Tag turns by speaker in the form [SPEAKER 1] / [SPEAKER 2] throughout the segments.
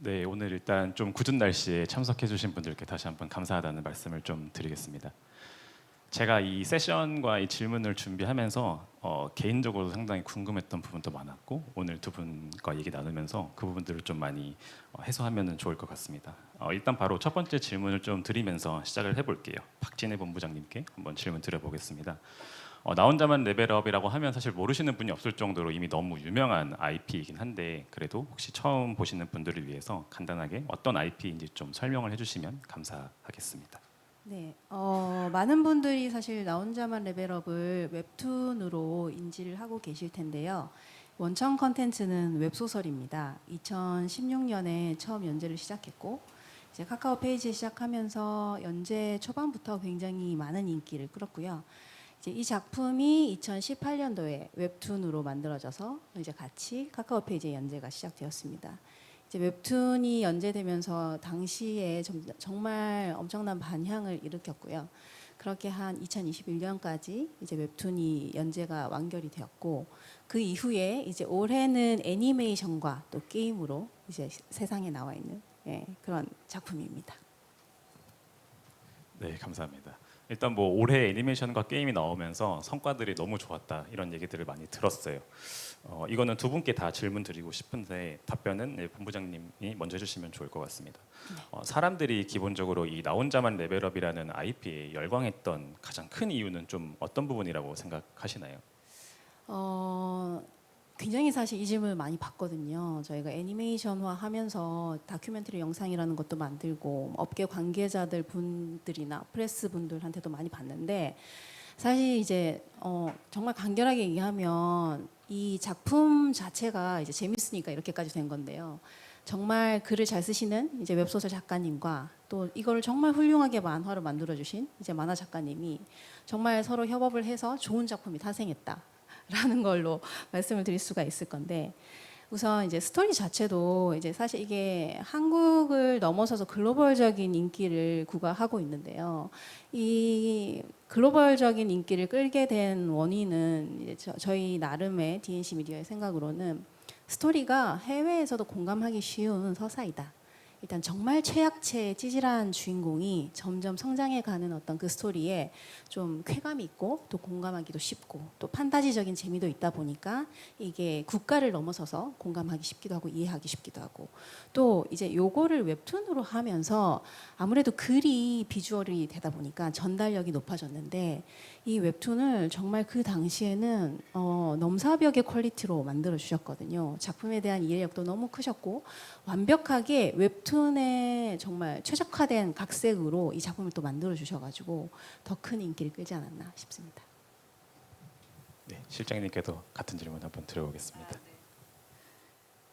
[SPEAKER 1] 네, 오늘 일단 좀 굳은 날씨에 참석해주신 분들께 다시 한번 감사하다는 말씀을 좀 드리겠습니다. 제가 이 세션과 이 질문을 준비하면서 개인적으로 상당히 궁금했던 부분도 많았고 오늘 두 분과 얘기 나누면서 그 부분들을 좀 많이 해소하면 좋을 것 같습니다. 일단 바로 첫 번째 질문을 좀 드리면서 시작을 해볼게요. 박진애 본부장님께 한번 질문 드려보겠습니다. 나 혼자만 레벨업이라고 하면 사실 모르시는 분이 없을 정도로 이미 너무 유명한 IP이긴 한데 그래도 혹시 처음 보시는 분들을 위해서 간단하게 어떤 IP인지 좀 설명을 해주시면 감사하겠습니다.
[SPEAKER 2] 네, 많은 분들이 사실 나 혼자만 레벨업을 웹툰으로 인지를 하고 계실 텐데요. 원천 컨텐츠는 웹소설입니다. 2016년에 처음 연재를 시작했고 이제 카카오 페이지 시작하면서 연재 초반부터 굉장히 많은 인기를 끌었고요. 이제 이 작품이 2018년도에 웹툰으로 만들어져서 이제 같이 카카오 페이지에 연재가 시작되었습니다. 이제 웹툰이 연재되면서 당시에 정말 엄청난 반향을 일으켰고요. 그렇게 한 2021년까지 이제 웹툰이 연재가 완결이 되었고 그 이후에 이제 올해는 애니메이션과 또 게임으로 이제 세상에 나와 있는 그런 작품입니다.
[SPEAKER 1] 네, 감사합니다. 일단 뭐 올해 애니메이션과 게임이 나오면서 성과들이 너무 좋았다 이런 얘기들을 많이 들었어요. 이거는 두 분께 다 질문 드리고 싶은데 답변은 네, 본부장님이 먼저 해주시면 좋을 것 같습니다. 사람들이 기본적으로 이 나 혼자만 레벨업이라는 IP에 열광했던 가장 큰 이유는 좀 어떤 부분이라고 생각하시나요?
[SPEAKER 2] 어, 굉장히 사실 이 질문을 많이 받거든요. 저희가 애니메이션화 하면서 다큐멘터리 영상이라는 것도 만들고 업계 관계자들 분들이나 프레스 분들한테도 많이 봤는데 사실 이제 정말 간결하게 얘기하면 이 작품 자체가 이제 재밌으니까 이렇게까지 된 건데요. 정말 글을 잘 쓰시는 이제 웹소설 작가님과 또 이걸 정말 훌륭하게 만화로 만들어 주신 이제 만화 작가님이 정말 서로 협업을 해서 좋은 작품이 탄생했다. 라는 걸로 말씀을 드릴 수가 있을 건데 우선 이제 스토리 자체도 이제 사실 이게 한국을 넘어서서 글로벌적인 인기를 구가하고 있는데요. 이 글로벌적인 인기를 끌게 된 원인은 이제 저희 나름의 DNC 미디어의 생각으로는 스토리가 해외에서도 공감하기 쉬운 서사이다. 일단 정말 최약체의 찌질한 주인공이 점점 성장해가는 어떤 그 스토리에 좀 쾌감이 있고 또 공감하기도 쉽고 또 판타지적인 재미도 있다 보니까 이게 국가를 넘어서서 공감하기 쉽기도 하고 이해하기 쉽기도 하고 또 이제 요거를 웹툰으로 하면서 아무래도 글이 비주얼이 되다 보니까 전달력이 높아졌는데 이 웹툰을 정말 그 당시에는 넘사벽의 퀄리티로 만들어 주셨거든요. 작품에 대한 이해력도 너무 크셨고 완벽하게 웹툰에 정말 최적화된 각색으로 이 작품을 또 만들어 주셔가지고 더 큰 인기를 끌지 않았나 싶습니다.
[SPEAKER 1] 네, 실장님께도 같은 질문 한번 드려보겠습니다.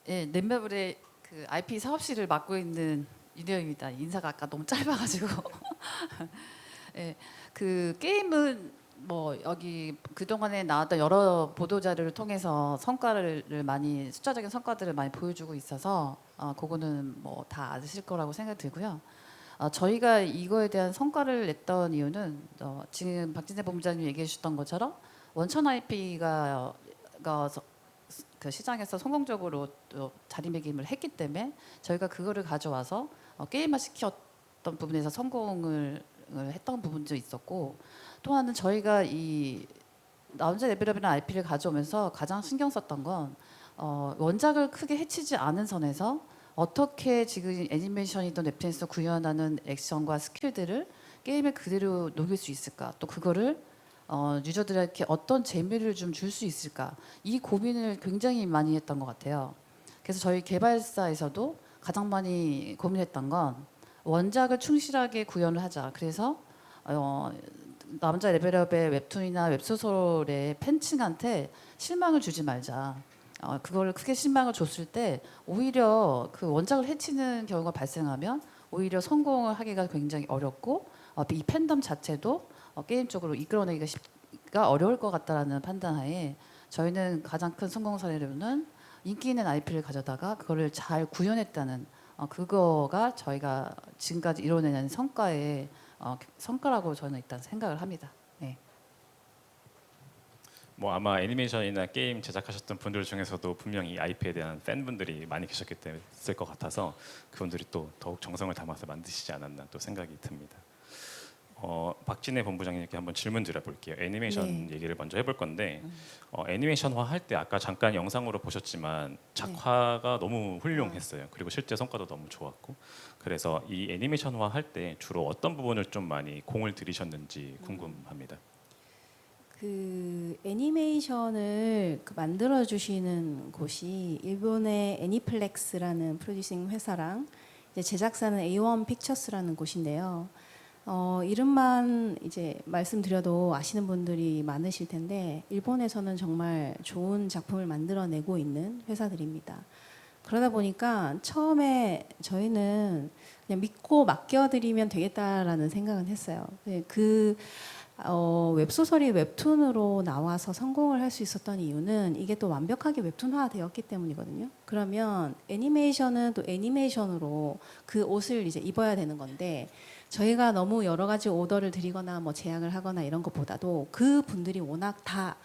[SPEAKER 3] 예, 넷마블의 그 IP 사업실을 맡고 있는 윤혜영입니다. 인사가 아까 너무 짧아가지고. 예, 그 게임은 뭐 여기 그 동안에 나왔던 여러 보도 자료를 통해서 성과를 많이 숫자적인 성과들을 많이 보여주고 있어서 그거는 뭐 다 아실 거라고 생각 들고요. 저희가 이거에 대한 성과를 냈던 이유는 지금 박진세 본부장님 얘기해 주셨던 것처럼 원천 IP가 그 시장에서 성공적으로 또 자리매김을 했기 때문에 저희가 그거를 가져와서 게임화 시켰던 부분에서 성공을 했던 부분도 있었고 또 하나는 저희가 이 나 혼자 레벨업이라는 IP를 가져오면서 가장 신경 썼던 건 원작을 크게 해치지 않은 선에서 어떻게 지금 애니메이션이든 웹툰에서 구현하는 액션과 스킬들을 게임에 그대로 녹일 수 있을까 또 그거를 유저들에게 어떤 재미를 좀 줄 수 있을까 이 고민을 굉장히 많이 했던 것 같아요. 그래서 저희 개발사에서도 가장 많이 고민했던 건 원작을 충실하게 구현을 하자. 그래서 남자 레벨업의 웹툰이나 웹소설의 팬층한테 실망을 주지 말자. 그걸 크게 실망을 줬을 때 오히려 그 원작을 해치는 경우가 발생하면 오히려 성공을 하기가 굉장히 어렵고 이 팬덤 자체도 게임 쪽으로 이끌어내기가 어려울 것 같다라는 판단하에 저희는 가장 큰 성공 사례로는 인기 있는 IP를 가져다가 그거를 잘 구현했다는 그거가 저희가 지금까지 이뤄내는 성과의 성과라고 저는 일단 생각을 합니다. 네.
[SPEAKER 1] 뭐 아마 애니메이션이나 게임 제작하셨던 분들 중에서도 분명히 IP에 대한 팬분들이 많이 계셨기 때문에 있을 것 같아서 그분들이 또 더욱 정성을 담아서 만드시지 않았나 또 생각이 듭니다. 박진혜 본부장님께 한번 질문 드려볼게요. 애니메이션
[SPEAKER 2] 네.
[SPEAKER 1] 얘기를 먼저 해볼 건데 애니메이션화 할 때 아까 잠깐 영상으로 보셨지만 작화가 너무 훌륭했어요. 그리고 실제 성과도 너무 좋았고 그래서 이 애니메이션화 할 때 주로 어떤 부분을 좀 많이 공을 들이셨는지 궁금합니다.
[SPEAKER 2] 그 애니메이션을 만들어 주시는 곳이 일본의 애니플렉스라는 프로듀싱 회사랑 이제 제작사는 A1 픽처스라는 곳인데요. 이름만 이제 말씀드려도 아시는 분들이 많으실 텐데 일본에서는 정말 좋은 작품을 만들어내고 있는 회사들입니다. 그러다 보니까 처음에 저희는 그냥 믿고 맡겨드리면 되겠다라는 생각은 했어요. 웹소설이 웹툰으로 나와서 성공을 할 수 있었던 이유는 이게 또 완벽하게 웹툰화 되었기 때문이거든요. 그러면 애니메이션은 또 애니메이션으로 그 옷을 이제 입어야 되는 건데 저희가 너무 여러 가지 오더를 드리거나 뭐 제약을 하거나 이런 것보다도 그 분들이 워낙 다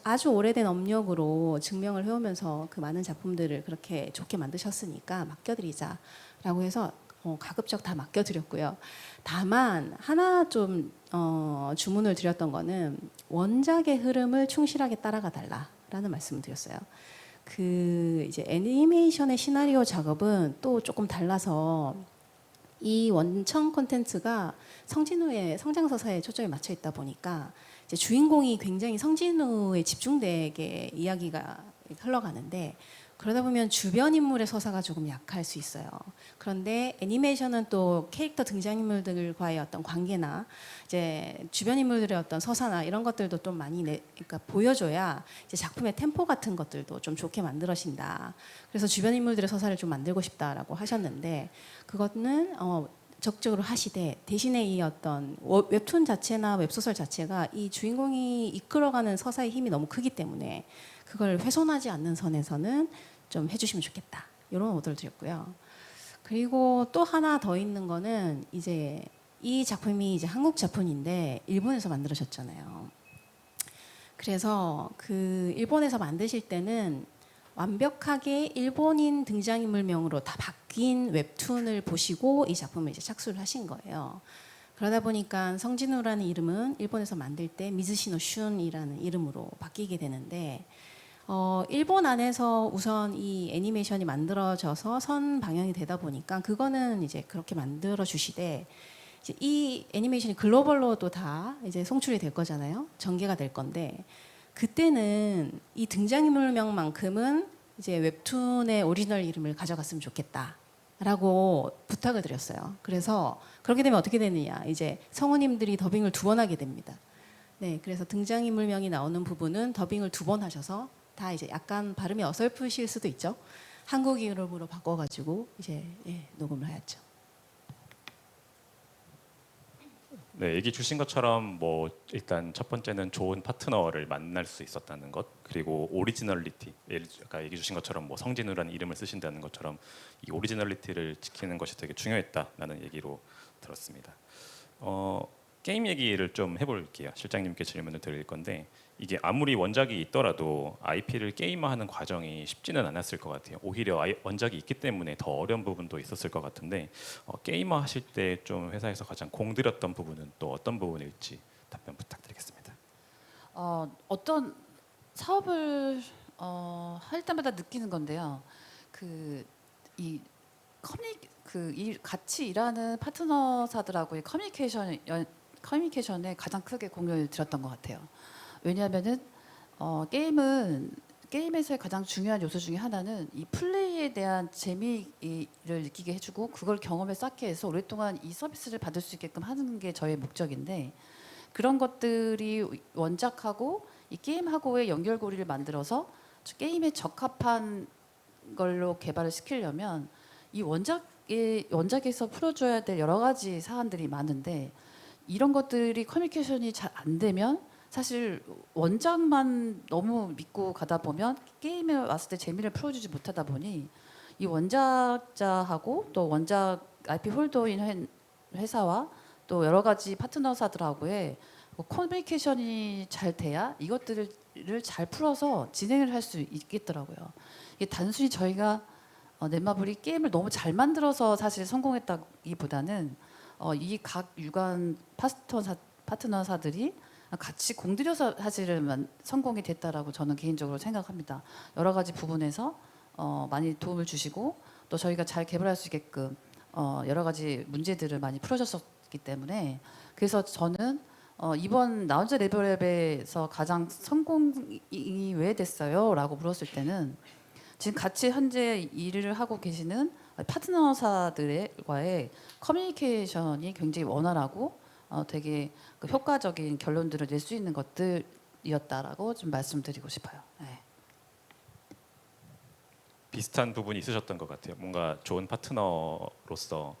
[SPEAKER 2] 아주 오래된 업력으로 증명을 해오면서 그 많은 작품들을 그렇게 좋게 만드셨으니까 맡겨드리자라고 해서 가급적 다 맡겨드렸고요. 다만 하나 좀 주문을 드렸던 거는 원작의 흐름을 충실하게 따라가 달라라는 말씀을 드렸어요. 그 이제 애니메이션의 시나리오 작업은 또 조금 달라서 이 원청 콘텐츠가 성진우의 성장서사에 초점이 맞춰 있다 보니까 이제 주인공이 굉장히 성진우에 집중되게 이야기가 흘러가는데 그러다 보면 주변 인물의 서사가 조금 약할 수 있어요. 그런데 애니메이션은 또 캐릭터 등장인물들과의 어떤 관계나 이제 주변 인물들의 어떤 서사나 이런 것들도 좀 많이 그러니까 보여줘야 이제 작품의 템포 같은 것들도 좀 좋게 만들어진다. 그래서 주변 인물들의 서사를 좀 만들고 싶다라고 하셨는데 그거는 적극적으로 하시되 대신에 이 어떤 웹툰 자체나 웹소설 자체가 이 주인공이 이끌어가는 서사의 힘이 너무 크기 때문에 그걸 훼손하지 않는 선에서는 좀 해주시면 좋겠다. 이런 오더를 드렸고요. 그리고 또 하나 더 있는 거는 이제 이 작품이 이제 한국 작품인데 일본에서 만들어졌잖아요. 그래서 그 일본에서 만드실 때는 완벽하게 일본인 등장인물명으로 다 바뀐 웹툰을 보시고 이 작품을 이제 착수를 하신 거예요. 그러다 보니까 성진우라는 이름은 일본에서 만들 때 미즈시노 슌이라는 이름으로 바뀌게 되는데 일본 안에서 우선 이 애니메이션이 만들어져서 선 방영이 되다 보니까 그거는 이제 그렇게 만들어 주시되 이제 이 애니메이션이 글로벌로도 다 이제 송출이 될 거잖아요. 전개가 될 건데 그때는 이 등장인물명만큼은 이제 웹툰의 오리지널 이름을 가져갔으면 좋겠다라고 부탁을 드렸어요. 그래서 그렇게 되면 어떻게 되느냐? 이제 성우님들이 더빙을 2번 하게 됩니다. 네, 그래서 등장인물명이 나오는 부분은 더빙을 2번 하셔서 다 이제 약간 발음이 어설프실 수도 있죠. 한국 이름으로 바꿔가지고 이제 녹음을 하였죠.
[SPEAKER 1] 네, 얘기 주신 것처럼 뭐 일단 첫 번째는 좋은 파트너를 만날 수 있었다는 것 그리고 오리지널리티 아까 얘기 주신 것처럼 뭐 성진우라는 이름을 쓰신다는 것처럼 이 오리지널리티를 지키는 것이 되게 중요했다라는 얘기로 들었습니다. 게임 얘기를 좀 해볼게요. 실장님께 질문을 드릴 건데 이게 아무리 원작이 있더라도 IP를 게임화하는 과정이 쉽지는 않았을 것 같아요. 오히려 원작이 있기 때문에 더 어려운 부분도 있었을 것 같은데 게임화 하실 때 좀 회사에서 가장 공들였던 부분은 또 어떤 부분일지 답변 부탁드리겠습니다.
[SPEAKER 3] 어떤 사업을 할 때마다 느끼는 건데요. 이 같이 일하는 파트너사들하고의 커뮤니케이션에 가장 크게 공을 들였던 것 같아요. 왜냐하면은 게임에서의 가장 중요한 요소 중에 하나는 이 플레이에 대한 재미를 느끼게 해주고 그걸 경험에 쌓게 해서 오랫동안 이 서비스를 받을 수 있게끔 하는 게 저의 목적인데 그런 것들이 원작하고 이 게임하고의 연결고리를 만들어서 게임에 적합한 걸로 개발을 시키려면 이 원작에서 풀어줘야 될 여러 가지 사안들이 많은데 이런 것들이 커뮤니케이션이 잘 안 되면 사실 원작만 너무 믿고 가다 보면 게임에 왔을 때 재미를 풀어주지 못하다 보니 이 원작자하고 또 원작 IP 홀더인 회사와 또 여러 가지 파트너사들하고의 커뮤니케이션이 잘 돼야 이것들을 잘 풀어서 진행을 할 수 있겠더라고요. 이게 단순히 저희가 넷마블이 게임을 너무 잘 만들어서 사실 성공했다기보다는 이 각 유관 파트너사들이 같이 공들여서 사실은 성공이 됐다라고 저는 개인적으로 생각합니다. 여러 가지 부분에서 많이 도움을 주시고 또 저희가 잘 개발할 수 있게끔 여러 가지 문제들을 많이 풀어줬었기 때문에 그래서 저는 이번 나 혼자 레벨업에서 가장 성공이 왜 됐어요?라고 물었을 때는 지금 같이 현재 일을 하고 계시는 파트너사들과의 커뮤니케이션이 굉장히 원활하고 되게 그 효과적인 결론들을 낼 수 있는 것들이었다라고 좀 말씀드리고 싶어요. 네.
[SPEAKER 1] 비슷한 부분이 있으셨던 것 같아요. 뭔가 좋은 파트너로서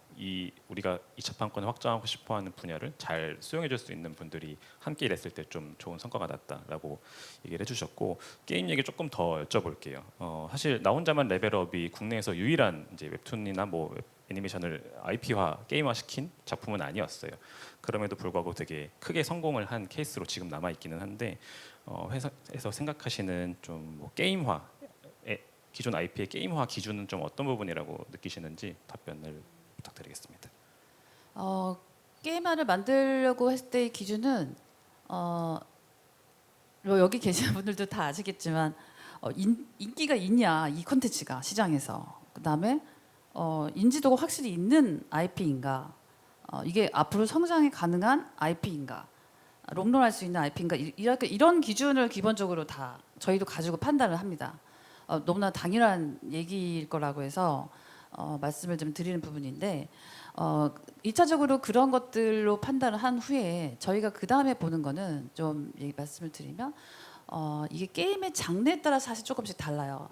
[SPEAKER 1] 우리가 2차 판권을 확장하고 싶어하는 분야를 잘 수용해줄 수 있는 분들이 함께 일했을 때 좀 좋은 성과가 났다라고 얘기를 해주셨고 게임 얘기 조금 더 여쭤볼게요. 사실 나 혼자만 레벨업이 국내에서 유일한 이제 웹툰이나 뭐 애니메이션을 IP화 게임화 시킨 작품은 아니었어요. 그럼에도 불구하고 되게 크게 성공을 한 케이스로 지금 남아 있기는 한데 회사에서 생각하시는 좀뭐 게임화 기존 IP의 게임화 기준은 좀 어떤 부분이라고 느끼시는지 답변을 부탁드리겠습니다.
[SPEAKER 3] 게임화를 만들려고 했을 때의 기준은 뭐 여기 계시는 분들도 다 아시겠지만 인기가 있냐 이 콘텐츠가 시장에서 그다음에 인지도가 확실히 있는 IP인가 이게 앞으로 성장이 가능한 IP인가 롱런할 수 있는 IP인가 이런 기준을 기본적으로 다 저희도 가지고 판단을 합니다. 너무나 당연한 얘기일 거라고 해서 말씀을 좀 드리는 부분인데 2차적으로 그런 것들로 판단을 한 후에 저희가 그 다음에 보는 거는 좀 말씀을 드리면 이게 게임의 장르에 따라 사실 조금씩 달라요.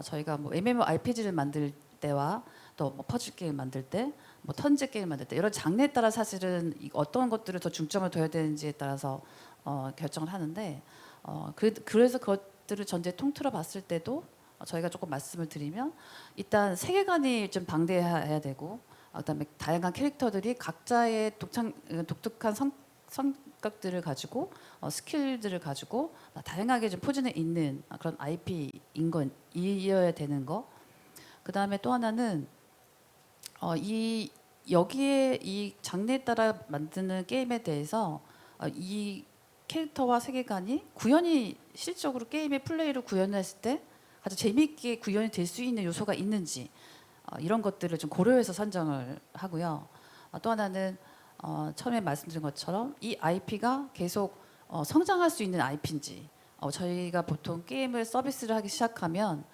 [SPEAKER 3] 저희가 뭐 MMORPG를 만들 때와 또 뭐 퍼즐 게임 만들 때, 뭐 턴제 게임 만들 때 이런 장르에 따라 사실은 어떤 것들을 더 중점을 둬야 되는지에 따라서 결정을 하는데 그래서 그것들을 전체 통틀어 봤을 때도 저희가 조금 말씀을 드리면 일단 세계관이 좀 방대해야 되고 그다음에 다양한 캐릭터들이 각자의 독특한 성격들을 가지고 스킬들을 가지고 다양하게 좀 포진해 있는 그런 IP인 건이어야 되는 거. 그다음에 또 하나는 여기에 이 장르에 따라 만드는 게임에 대해서 이 캐릭터와 세계관이 구현이 실질적으로 게임의 플레이로 구현했을 때 아주 재미있게 구현이 될 수 있는 요소가 있는지 이런 것들을 좀 고려해서 선정을 하고요. 또 하나는 처음에 말씀드린 것처럼 이 IP가 계속 성장할 수 있는 IP인지 저희가 보통 게임을 서비스를 하기 시작하면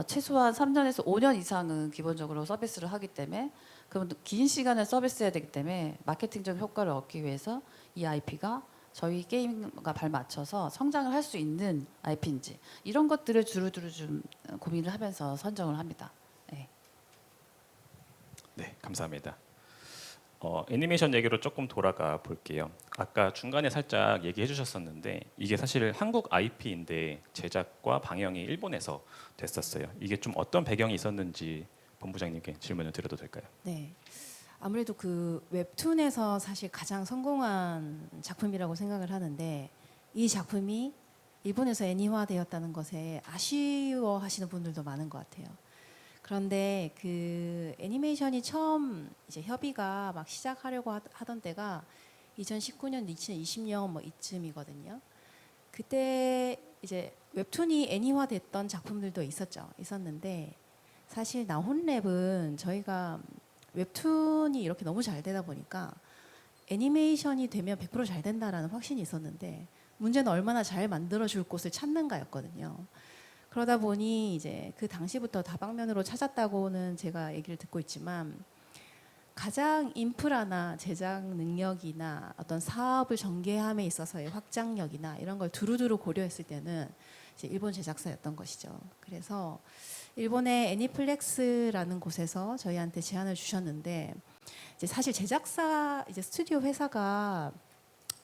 [SPEAKER 3] 최소한 3년에서 5년 이상은 기본적으로 서비스를 하기 때문에 그럼 긴 시간을 서비스해야 되기 때문에 마케팅적 효과를 얻기 위해서 이 IP가 저희 게임과 발맞춰서 성장을 할 수 있는 IP인지 이런 것들을 두루두루 좀 고민을 하면서 선정을 합니다. 네,
[SPEAKER 1] 네, 감사합니다. 애니메이션 얘기로 조금 돌아가 볼게요. 아까 중간에 살짝 얘기해 주셨었는데 이게 사실 한국 IP인데 제작과 방영이 일본에서 됐었어요. 이게 좀 어떤 배경이 있었는지 본부장님께 질문을 드려도 될까요?
[SPEAKER 2] 네. 아무래도 그 웹툰에서 사실 가장 성공한 작품이라고 생각을 하는데 이 작품이 일본에서 애니화되었다는 것에 아쉬워하시는 분들도 많은 것 같아요. 그런데 그 애니메이션이 처음 이제 협의가 막 시작하려고 하던 때가 2019년, 2020년 뭐 이쯤이거든요. 그때 이제 웹툰이 애니화됐던 작품들도 있었는데 사실 나혼랩은 저희가 웹툰이 이렇게 너무 잘 되다 보니까 애니메이션이 되면 100%잘 된다라는 확신이 있었는데 문제는 얼마나 잘 만들어줄 곳을 찾는가였거든요. 그러다 보니 이제 그 당시부터 다방면으로 찾았다고는 제가 얘기를 듣고 있지만 가장 인프라나 제작 능력이나 어떤 사업을 전개함에 있어서의 확장력이나 이런 걸 두루두루 고려했을 때는 이제 일본 제작사였던 것이죠. 그래서 일본의 애니플렉스라는 곳에서 저희한테 제안을 주셨는데 이제 사실 제작사 이제 스튜디오 회사가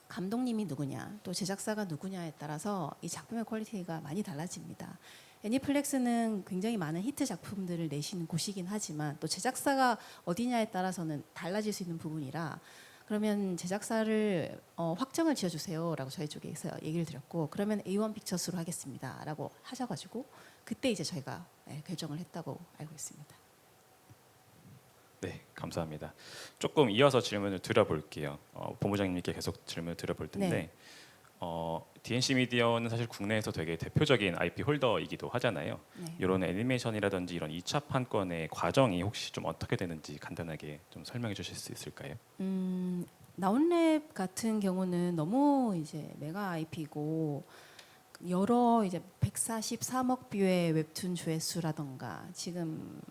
[SPEAKER 2] 감독님이 누구냐 또 제작사가 누구냐에 따라서 이 작품의 퀄리티가 많이 달라집니다. 애니플렉스는 굉장히 많은 히트 작품들을 내시는 곳이긴 하지만 또 제작사가 어디냐에 따라서는 달라질 수 있는 부분이라 그러면 제작사를 확정을 지어주세요라고 저희 쪽에서 얘기를 드렸고 그러면 A1 픽처스로 하겠습니다라고 하셔가지고 그때 이제 저희가 결정을 했다고 알고 있습니다.
[SPEAKER 1] 네, 감사합니다. 조금 이어서 질문을 드려볼게요. 본부장님께 계속 질문을 드려볼 텐데
[SPEAKER 2] 네.
[SPEAKER 1] DNC 미디어는 사실 국내에서 되게 대표적인 IP 홀더이기도 하잖아요.
[SPEAKER 2] 네.
[SPEAKER 1] 이런 애니메이션이라든지 이런 2차 판권의 과정이 혹시 좀 어떻게 되는지 간단하게 좀 설명해 주실 수 있을까요?
[SPEAKER 2] 나온랩 같은 경우는 너무 이제 메가 IP고 여러 이제 143억 뷰의 웹툰 조회수라던가 지금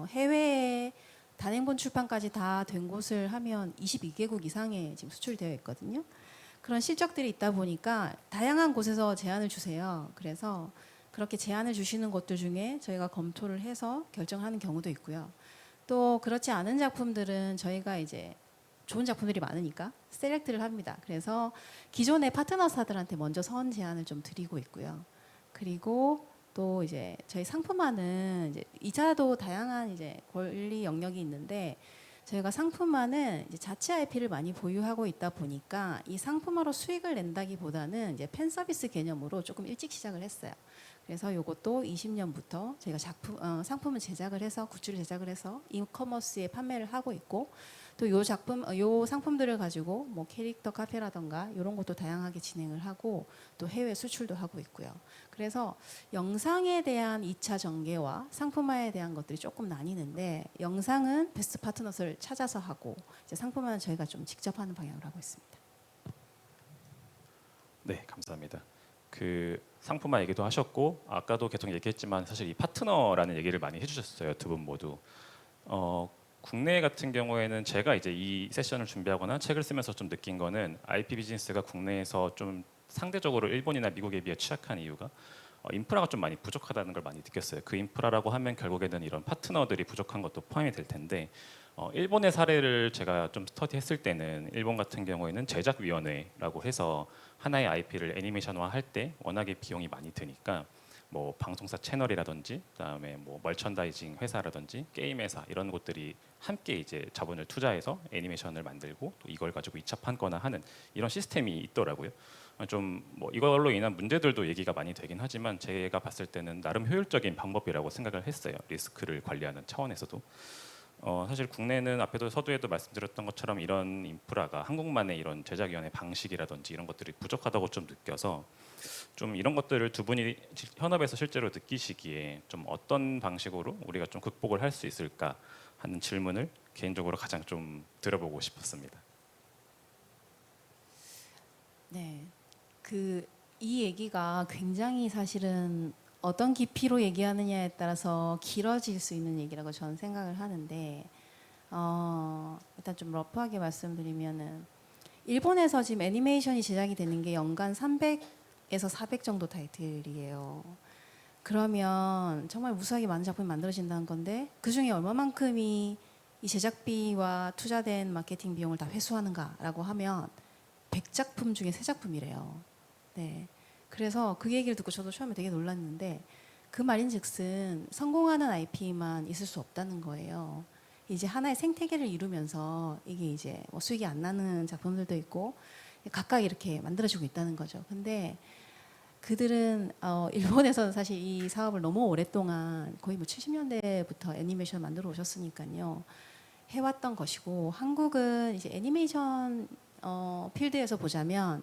[SPEAKER 2] 해외에 단행본 출판까지 다 된 곳을 하면 22개국 이상에 지금 수출되어 있거든요. 그런 실적들이 있다 보니까 다양한 곳에서 제안을 주세요. 그래서 그렇게 제안을 주시는 곳들 중에 저희가 검토를 해서 결정하는 경우도 있고요. 또 그렇지 않은 작품들은 저희가 이제 좋은 작품들이 많으니까 셀렉트를 합니다. 그래서 기존의 파트너사들한테 먼저 선 제안을 좀 드리고 있고요. 그리고 또 이제 저희 상품화는 이제 이자도 다양한 이제 권리 영역이 있는데 저희가 상품화는 이제 자체 IP를 많이 보유하고 있다 보니까 이 상품화로 수익을 낸다기보다는 이제 팬 서비스 개념으로 조금 일찍 시작을 했어요. 그래서 이것도 20년부터 저희가 상품을 제작을 해서 굿즈를 제작을 해서 이커머스에 판매를 하고 있고 또 요 상품들을 가지고 뭐 캐릭터 카페라던가 이런 것도 다양하게 진행을 하고 또 해외 수출도 하고 있고요. 그래서 영상에 대한 2차 전개와 상품화에 대한 것들이 조금 나뉘는데 영상은 베스트 파트너를 찾아서 하고 이제 상품화는 저희가 좀 직접 하는 방향으로 하고 있습니다.
[SPEAKER 1] 네, 감사합니다. 그 상품화 얘기도 하셨고 아까도 계속 얘기했지만 사실 이 파트너라는 얘기를 많이 해주셨어요. 두 분 모두. 국내 같은 경우에는 제가 이제 이 세션을 준비하거나 책을 쓰면서 좀 느낀 거는 IP 비즈니스가 국내에서 좀 상대적으로 일본이나 미국에 비해 취약한 이유가 인프라가 좀 많이 부족하다는 걸 많이 느꼈어요. 그 인프라라고 하면 결국에는 이런 파트너들이 부족한 것도 포함이 될 텐데 일본의 사례를 제가 좀 스터디했을 때는 일본 같은 경우에는 제작위원회라고 해서 하나의 IP를 애니메이션화 할 때 워낙에 비용이 많이 드니까 뭐 방송사 채널이라든지 그다음에 뭐 멀천다이징 회사라든지 게임 회사 이런 곳들이 함께 이제 자본을 투자해서 애니메이션을 만들고 또 이걸 가지고 2차 판거나 하는 이런 시스템이 있더라고요. 좀 뭐 이걸로 인한 문제들도 얘기가 많이 되긴 하지만 제가 봤을 때는 나름 효율적인 방법이라고 생각을 했어요. 리스크를 관리하는 차원에서도. 사실 국내는 앞에도 서두에도 말씀드렸던 것처럼 이런 인프라가 한국만의 이런 제작위원회 방식이라든지 이런 것들이 부족하다고 좀 느껴서 좀 이런 것들을 두 분이 현업에서 실제로 느끼시기에 좀 어떤 방식으로 우리가 좀 극복을 할 수 있을까 하는 질문을 개인적으로 가장 좀 들어보고 싶었습니다.
[SPEAKER 2] 네. 이 얘기가 굉장히 사실은 어떤 깊이로 얘기하느냐에 따라서 길어질 수 있는 얘기라고 저는 생각을 하는데 일단 좀 러프하게 말씀드리면은 일본에서 지금 애니메이션이 제작이 되는 게 연간 300에서 400 정도 타이틀이에요. 그러면 정말 무수하게 많은 작품이 만들어진다는 건데 그 중에 얼마만큼이 이 제작비와 투자된 마케팅 비용을 다 회수하는가라고 하면 100작품 중에 3작품이래요. 네. 그래서 그 얘기를 듣고 저도 처음에 되게 놀랐는데 그 말인즉슨 성공하는 IP만 있을 수 없다는 거예요. 이제 하나의 생태계를 이루면서 이게 이제 뭐 수익이 안 나는 작품들도 있고 각각 이렇게 만들어지고 있다는 거죠. 근데 그들은 일본에서는 사실 이 사업을 너무 오랫동안 거의 뭐 70년대부터 애니메이션 만들어 오셨으니까요. 해왔던 것이고 한국은 이제 애니메이션 필드에서 보자면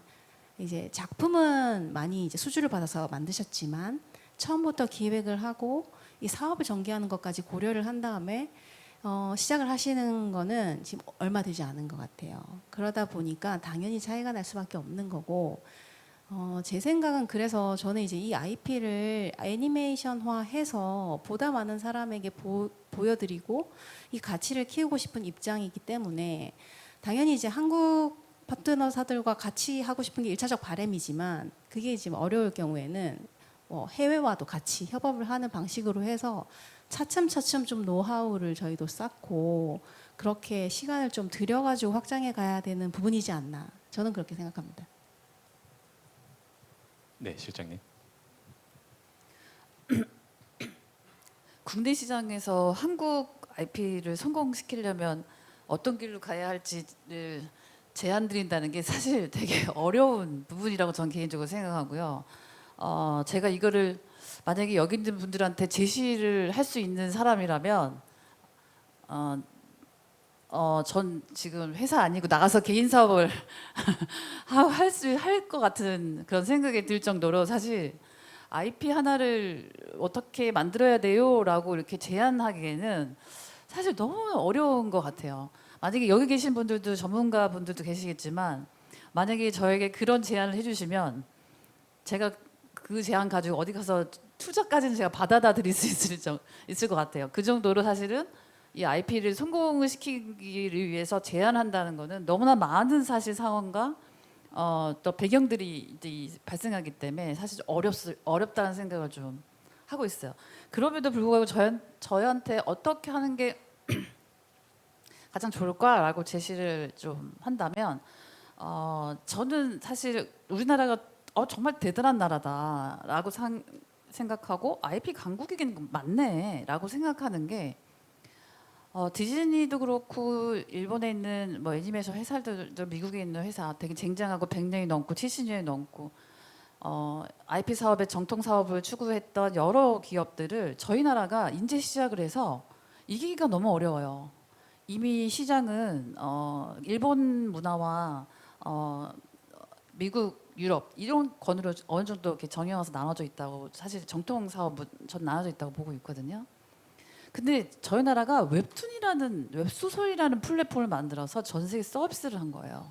[SPEAKER 2] 이제 작품은 많이 이제 수주를 받아서 만드셨지만 처음부터 기획을 하고 이 사업을 전개하는 것까지 고려를 한 다음에 시작을 하시는 거는 지금 얼마 되지 않은 것 같아요. 그러다 보니까 당연히 차이가 날 수밖에 없는 거고 제 생각은 그래서 저는 이제 이 IP를 애니메이션화해서 보다 많은 사람에게 보여드리고 이 가치를 키우고 싶은 입장이기 때문에 당연히 이제 한국 파트너사들과 같이 하고 싶은 게 1차적 바람이지만 그게 지금 어려울 경우에는 해외와도 같이 협업을 하는 방식으로 해서 차츰차츰 좀 노하우를 저희도 쌓고 그렇게 시간을 좀 들여가지고 확장해 가야 되는 부분이지 않나 저는 그렇게 생각합니다.
[SPEAKER 1] 네, 실장님.
[SPEAKER 3] 국내 시장에서 한국 IP를 성공시키려면 어떤 길로 가야 할지를 제안 드린다는 게 사실 되게 어려운 부분이라고 저는 개인적으로 생각하고요. 제가 이거를 만약에 여기 있는 분들한테 제시를 할 수 있는 사람이라면 전 지금 회사 아니고 나가서 개인 사업을 할 것 같은 그런 생각이 들 정도로 사실 IP 하나를 어떻게 만들어야 돼요라고 이렇게 제안하기에는 사실 너무 어려운 것 같아요. 만약에 여기 계신 분들도 전문가 분들도 계시겠지만 만약에 저에게 그런 제안을 해주시면 제가 그 제안 가지고 어디 가서 투자까지는 제가 받아다 드릴 수 있을 것 같아요. 그 정도로 사실은 이 IP를 성공을 시키기 위해서 제안한다는 거는 너무나 많은 사실 상황과 또 배경들이 이제 발생하기 때문에 사실 어렵다는 생각을 좀 하고 있어요. 그럼에도 불구하고 저한테 어떻게 하는 게 가장 좋을까라고 제시를 좀 한다면 저는 사실 우리나라가 정말 대단한 나라다라고 생각하고 IP 강국이긴 맞네라고 생각하는 게 디즈니도 그렇고 일본에 있는 뭐 애니메이션 회사들도 미국에 있는 회사 되게 쟁쟁하고 100년이 넘고 70년이 넘고 IP 사업의 정통 사업을 추구했던 여러 기업들을 저희 나라가 인제 시작을 해서 이기기가 너무 어려워요. 이미 시장은 일본 문화와 미국, 유럽 이런 권으로 어느 정도 이렇게 정해와서 나눠져 있다고 사실 정통 사업은 전 나눠져 있다고 보고 있거든요. 근데 저희 나라가 웹툰이라는 웹소설이라는 플랫폼을 만들어서 전 세계 서비스를 한 거예요.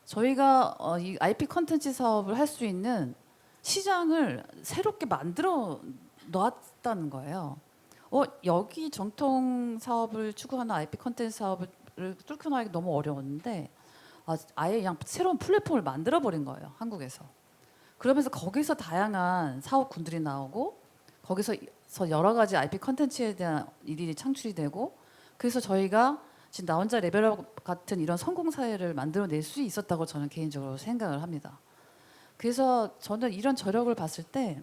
[SPEAKER 3] 저희가 이 IP 컨텐츠 사업을 할 수 있는 시장을 새롭게 만들어 놨다는 거예요. 여기 정통 사업을 추구하는 IP 컨텐츠 사업을 뚫고 나가기 너무 어려웠는데 아예 그냥 새로운 플랫폼을 만들어 버린 거예요, 한국에서. 그러면서 거기서 다양한 사업군들이 나오고 거기서 여러 가지 IP 컨텐츠에 대한 일이 창출이 되고 그래서 저희가 지금 나 혼자 레벨업 같은 이런 성공 사례를 만들어낼 수 있었다고 저는 개인적으로 생각을 합니다. 그래서 저는 이런 저력을 봤을 때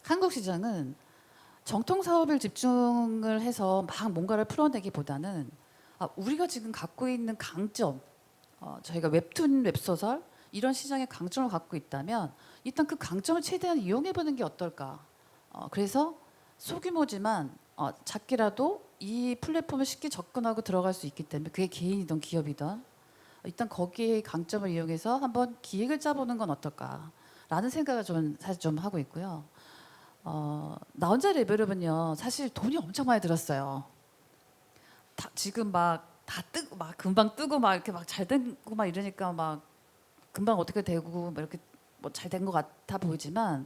[SPEAKER 3] 한국 시장은 정통 사업을 집중을 해서 막 뭔가를 풀어내기보다는 우리가 지금 갖고 있는 강점, 저희가 웹툰, 웹소설 이런 시장의 강점을 갖고 있다면 일단 그 강점을 최대한 이용해보는 게 어떨까. 그래서 소규모지만 작게라도 이 플랫폼을 쉽게 접근하고 들어갈 수 있기 때문에 그게 개인이든 기업이든 일단 거기에 강점을 이용해서 한번 기획을 짜보는 건 어떨까라는 생각을 저는 사실 좀 하고 있고요. 나 혼자 레벨업은요 사실 돈이 엄청 많이 들었어요. 지금 막 다 뜨고 막 금방 뜨고 막 이렇게 막 잘 되고 막 이러니까 막 금방 어떻게 되고 막 이렇게 뭐 잘 된 것 같아 보이지만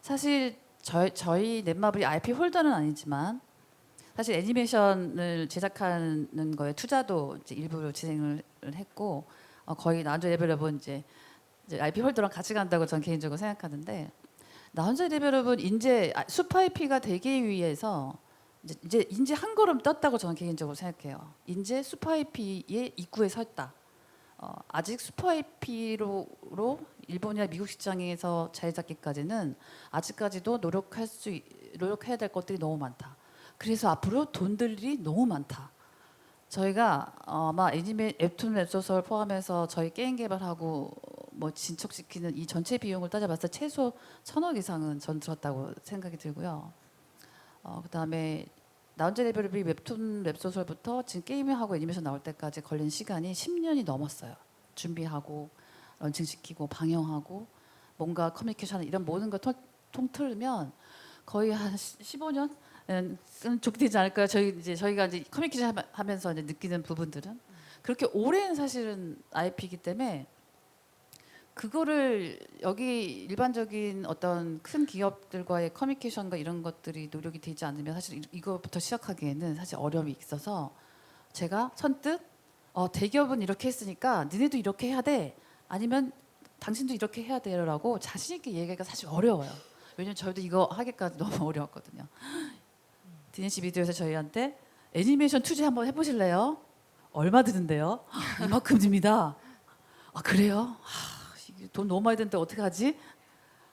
[SPEAKER 3] 사실 저희 넷마블이 IP 홀더는 아니지만 사실 애니메이션을 제작하는 거에 투자도 이제 일부러 진행을 했고 거의 나 혼자 레벨업은 이제 IP 홀더랑 같이 간다고 저는 개인적으로 생각하는데 나 혼자 레벨업은 이제 슈퍼 IP가 되기 위해서 이제 한 걸음 떴다고 저는 개인적으로 생각해요. 이제 슈퍼 IP의 입구에 섰다. 아직 슈퍼 IP로 일본이나 미국 시장에서 자리 잡기까지는 아직까지도 노력해야 될 것들이 너무 많다. 그래서 앞으로 돈 들 일이 너무 많다. 저희가 아마 웹툰 웹소설 포함해서 저희 게임 개발하고 뭐 진척시키는 이 전체 비용을 따져봤을 때 최소 1,000억 이상은 전 들었다고 생각이 들고요. 그다음에 나 혼자 레벨업이 웹툰 웹소설부터 지금 게임하고 애니메이션 나올 때까지 걸린 시간이 10년이 넘었어요. 준비하고 런칭시키고 방영하고 뭔가 커뮤니케이션 이런 모든 걸 통틀면 거의 한 15년 좁게 되지 않을까요? 저희가 이제 커뮤니케이션 하면서 이제 느끼는 부분들은 그렇게 오랜 사실은 IP이기 때문에 그거를 여기 일반적인 어떤 큰 기업들과의 커뮤니케이션과 이런 것들이 노력이 되지 않으면 사실 이거부터 시작하기에는 사실 어려움이 있어서 제가 선뜻 대기업은 이렇게 했으니까 니네도 이렇게 해야 돼 아니면 당신도 이렇게 해야 돼라고 자신 있게 얘기하기가 사실 어려워요. 왜냐면 저희도 이거 하기까지 너무 어려웠거든요. 디네시 비디오에서 저희한테 애니메이션 투자 한번 해보실래요? 얼마 드는데요? 이만큼 듭니다. 그래요? 돈 너무 많이 드는데 어떻게 하지?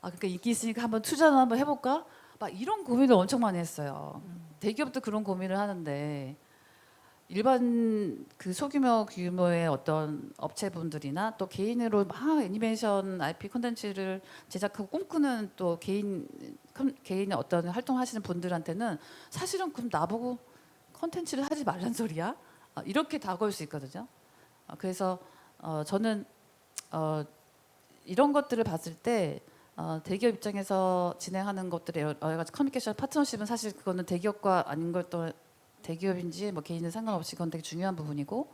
[SPEAKER 3] 그러니까 인기 있으니까 한번 투자는 한번 해볼까? 막 이런 고민을 엄청 많이 했어요. 대기업도 그런 고민을 하는데 일반 그 소규모 규모의 어떤 업체분들이나 또 개인으로 막 애니메이션 IP 콘텐츠를 제작하고 꿈꾸는 또 개인의 어떤 활동하시는 분들한테는 사실은 그럼 나보고 콘텐츠를 하지 말란 소리야? 이렇게 다가올 수 있거든요. 그래서 저는 이런 것들을 봤을 때 대기업 입장에서 진행하는 것들의 여러 가지 커뮤니케이션 파트너십은 사실 그거는 대기업과 아닌 것도 대기업인지 뭐 개인은 상관없이 그건 되게 중요한 부분이고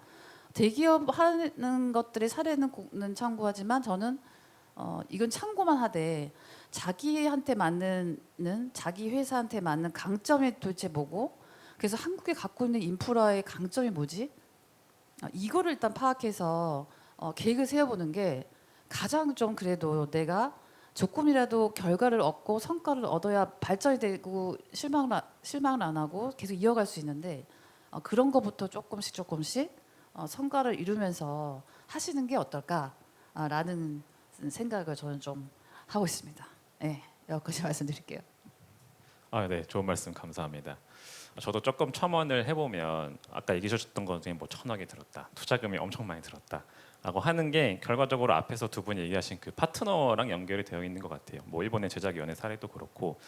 [SPEAKER 3] 대기업 하는 것들의 사례는 참고하지만 저는 이건 참고만 하되 자기한테 맞는 자기 회사한테 맞는 강점이 도대체 뭐고 그래서 한국에 갖고 있는 인프라의 강점이 뭐지? 이거를 일단 파악해서 계획을 세워보는 게 가장 좀 그래도 내가 조금이라도 결과를 얻고 성과를 얻어야 발전이 되고 실망을 안 하고 계속 이어갈 수 있는데 그런 거부터 조금씩 성과를 이루면서 하시는 게 어떨까라는 생각을 저는 좀 하고 있습니다. 네, 여기까지 말씀드릴게요.
[SPEAKER 1] 네, 좋은 말씀 감사합니다. 저도 조금 첨언을 해보면 아까 얘기해 주셨던 것 중에 뭐 1,000억이 들었다, 투자금이 엄청 많이 들었다라고 하는 게 결과적으로 앞에서 두 분이 얘기하신 그 파트너랑 연결이 되어 있는 것 같아요. 뭐 일본의 제작위원회 사례도 그렇고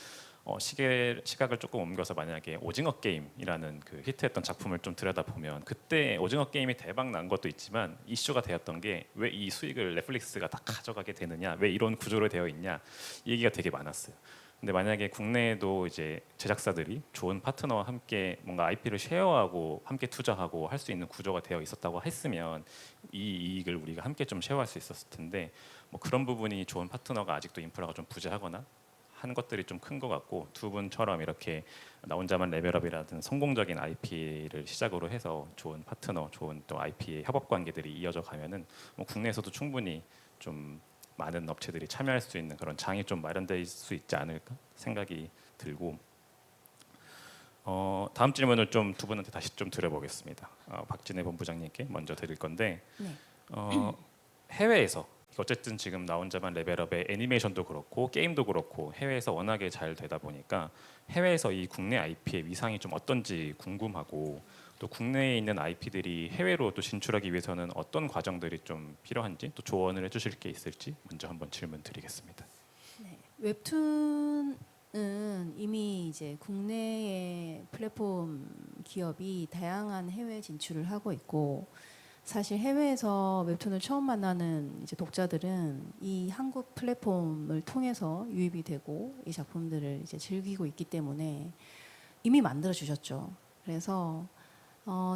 [SPEAKER 1] 시각을 조금 옮겨서 만약에 오징어 게임이라는 그 히트했던 작품을 좀 들여다보면 그때 오징어 게임이 대박 난 것도 있지만 이슈가 되었던 게 왜 이 수익을 넷플릭스가 다 가져가게 되느냐, 왜 이런 구조로 되어 있냐, 이 얘기가 되게 많았어요. 근데 만약에 국내에도 이제 제작사들이 좋은 파트너와 함께 뭔가 IP를 쉐어하고 함께 투자하고 할 수 있는 구조가 되어 있었다고 했으면 이 이익을 우리가 함께 좀 쉐어할 수 있었을 텐데 뭐 그런 부분이 좋은 파트너가 아직도 인프라가 좀 부재하거나 한 것들이 좀 큰 것 같고 두 분처럼 이렇게 나 혼자만 레벨업이라든 성공적인 IP를 시작으로 해서 좋은 파트너, 좋은 또 IP의 협업 관계들이 이어져 가면은 뭐 국내에서도 충분히 좀 많은 업체들이 참여할 수 있는 그런 장이 좀 마련될 수 있지 않을까 생각이 들고 다음 질문을 좀 두 분한테 다시 좀 드려보겠습니다. 박진혜 본부장님께 먼저 드릴 건데
[SPEAKER 2] 네.
[SPEAKER 1] 해외에서 어쨌든 지금 나 혼자만 레벨업의 애니메이션도 그렇고 게임도 그렇고 해외에서 워낙에 잘 되다 보니까 해외에서 이 국내 IP의 위상이 좀 어떤지 궁금하고 또 국내에 있는 IP들이 해외로 또 진출하기 위해서는 어떤 과정들이 좀 필요한지 또 조언을 해주실 게 있을지 먼저 한번 질문 드리겠습니다.
[SPEAKER 2] 네. 웹툰은 이미 이제 국내의 플랫폼 기업이 다양한 해외 진출을 하고 있고 사실 해외에서 웹툰을 처음 만나는 이제 독자들은 이 한국 플랫폼을 통해서 유입이 되고 이 작품들을 이제 즐기고 있기 때문에 이미 만들어 주셨죠. 그래서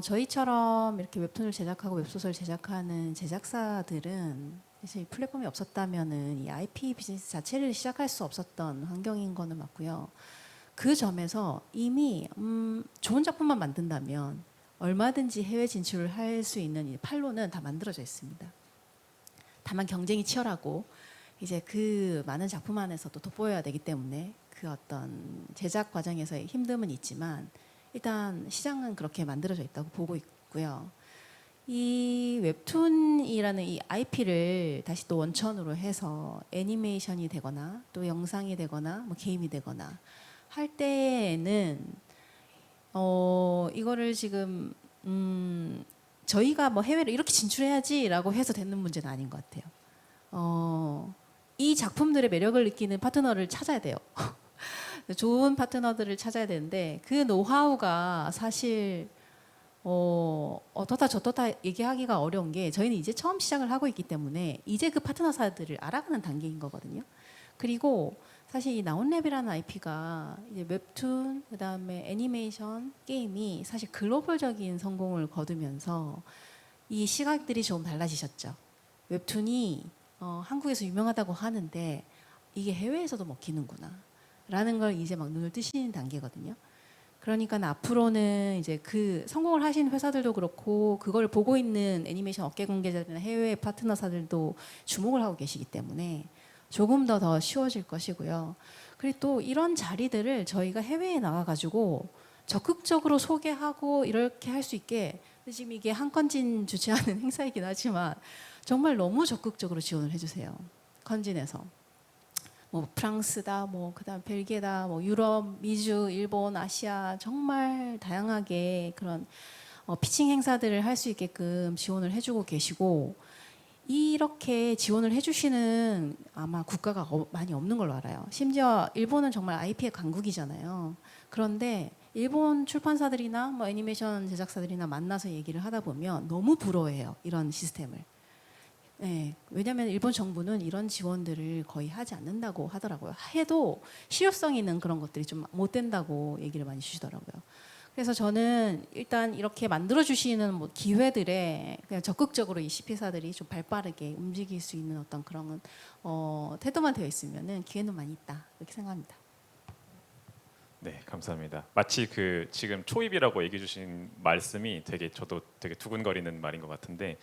[SPEAKER 2] 저희처럼 이렇게 웹툰을 제작하고 웹소설 제작하는 제작사들은 사실 플랫폼이 없었다면은 이 IP 비즈니스 자체를 시작할 수 없었던 환경인 거는 맞고요. 그 점에서 이미 좋은 작품만 만든다면 얼마든지 해외 진출을 할 수 있는 이 판로는 다 만들어져 있습니다. 다만 경쟁이 치열하고 이제 그 많은 작품 안에서도 돋보여야 되기 때문에 그 어떤 제작 과정에서의 힘듦은 있지만 일단 시장은 그렇게 만들어져 있다고 보고 있고요. 이 웹툰이라는 이 IP를 다시 또 원천으로 해서 애니메이션이 되거나 또 영상이 되거나 뭐 게임이 되거나 할 때에는 이거를 지금 저희가 뭐 해외로 이렇게 진출해야지라고 해서 되는 문제는 아닌 것 같아요. 이 작품들의 매력을 느끼는 파트너를 찾아야 돼요. 좋은 파트너들을 찾아야 되는데 그 노하우가 사실 어떻다 저떻다 얘기하기가 어려운 게 저희는 이제 처음 시작을 하고 있기 때문에 이제 그 파트너사들을 알아가는 단계인 거거든요. 그리고 사실 이 나온랩이라는 IP가 이제 웹툰 그다음에 애니메이션 게임이 사실 글로벌적인 성공을 거두면서 이 시각들이 좀 달라지셨죠. 웹툰이 한국에서 유명하다고 하는데 이게 해외에서도 먹히는구나 라는 걸 이제 막 눈을 뜨시는 단계거든요. 그러니까 앞으로는 이제 그 성공을 하신 회사들도 그렇고 그걸 보고 있는 애니메이션 업계 관계자들이나 해외 파트너사들도 주목을 하고 계시기 때문에 조금 더 쉬워질 것이고요. 그리고 또 이런 자리들을 저희가 해외에 나가가지고 적극적으로 소개하고 이렇게 할 수 있게 지금 이게 한컨진 주최하는 행사이긴 하지만 정말 너무 적극적으로 지원을 해주세요. 컨진에서. 뭐 프랑스다, 뭐 그다음 벨기에다, 뭐 유럽, 미주, 일본, 아시아 정말 다양하게 그런 피칭 행사들을 할 수 있게끔 지원을 해주고 계시고 이렇게 지원을 해주시는 아마 국가가 많이 없는 걸로 알아요. 심지어 일본은 정말 IP의 강국이잖아요. 그런데 일본 출판사들이나 뭐 애니메이션 제작사들이나 만나서 얘기를 하다 보면 너무 부러워해요. 이런 시스템을. 네, 왜냐하면 일본 정부는 이런 지원들을 거의 하지 않는다고 하더라고요. 해도 실효성 있는 그런 것들이 좀 못 된다고 얘기를 많이 주시더라고요. 그래서 저는 일단 이렇게 만들어 주시는 뭐 기회들에 그냥 적극적으로 이 CP사들이 좀 발빠르게 움직일 수 있는 어떤 그런 태도만 되어 있으면은 기회는 많이 있다 이렇게 생각합니다.
[SPEAKER 1] 네, 감사합니다. 마치 그 지금 초입이라고 얘기해 주신 말씀이 저도 되게 두근거리는 말인 것 같은데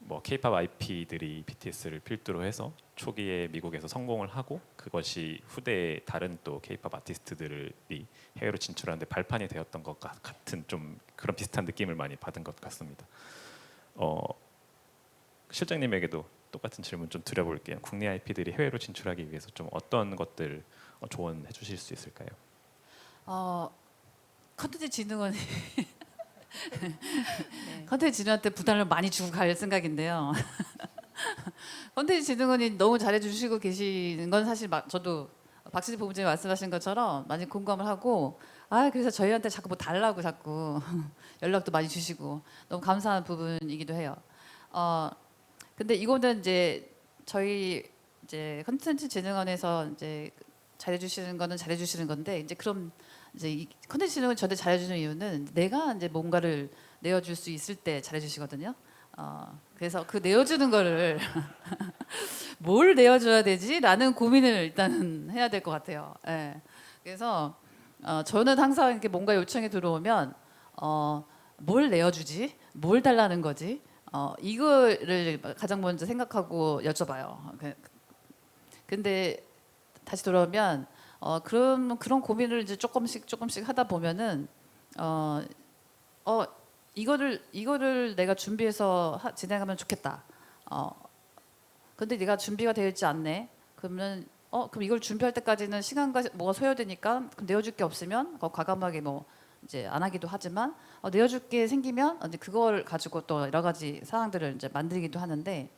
[SPEAKER 1] 뭐 K-팝 IP들이 BTS를 필두로 해서 초기에 미국에서 성공을 하고 그것이 후대에 다른 또 K-팝 아티스트들이 해외로 진출하는데 발판이 되었던 것 같은 좀 그런 비슷한 느낌을 많이 받은 것 같습니다. 실장님에게도 똑같은 질문 좀 드려볼게요. 국내 IP들이 해외로 진출하기 위해서 좀 어떤 것들 조언해 주실 수 있을까요?
[SPEAKER 3] 컨텐츠 진흥원이 컨텐츠 진흥원한테 부담을 많이 주고 갈 생각인데요. 컨텐츠 진흥원이 너무 잘해주시고 계시는 건 사실 저도 박시진 본부장님 말씀하신 것처럼 많이 공감을 하고 그래서 저희한테 자꾸 뭐 달라고 자꾸 연락도 많이 주시고 너무 감사한 부분이기도 해요. 근데 이거는 이제 저희 이제 컨텐츠 진흥원에서 이제 잘해주시는 거는 잘해주시는 건데 이제 그럼 이제 이 컨텐츠 진흥원 저한테 잘해주는 이유는 내가 이제 뭔가를 내어줄 수 있을 때 잘해주시거든요. 그래서 그 내어주는 거를 뭘 내어줘야 되지라는 고민을 일단은 해야 될 것 같아요. 예. 그래서 저는 항상 이렇게 뭔가 요청이 들어오면 뭘 내어주지, 뭘 달라는 거지, 이거를 가장 먼저 생각하고 여쭤봐요. 근데 다시 돌아오면 그런 고민을 이제 조금씩 하다 보면은 이거를 내가 준비해서 진행하면 좋겠다. 근데 네가 준비가 되어 있지 않네. 그러면 그럼 이걸 준비할 때까지는 시간과 뭐가 소요되니까 그럼 내어줄 게 없으면 과감하게 뭐 이제 안 하기도 하지만 내어줄 게 생기면 이제 그걸 가지고 또 여러 가지 사항들을 이제 만들기도 하는데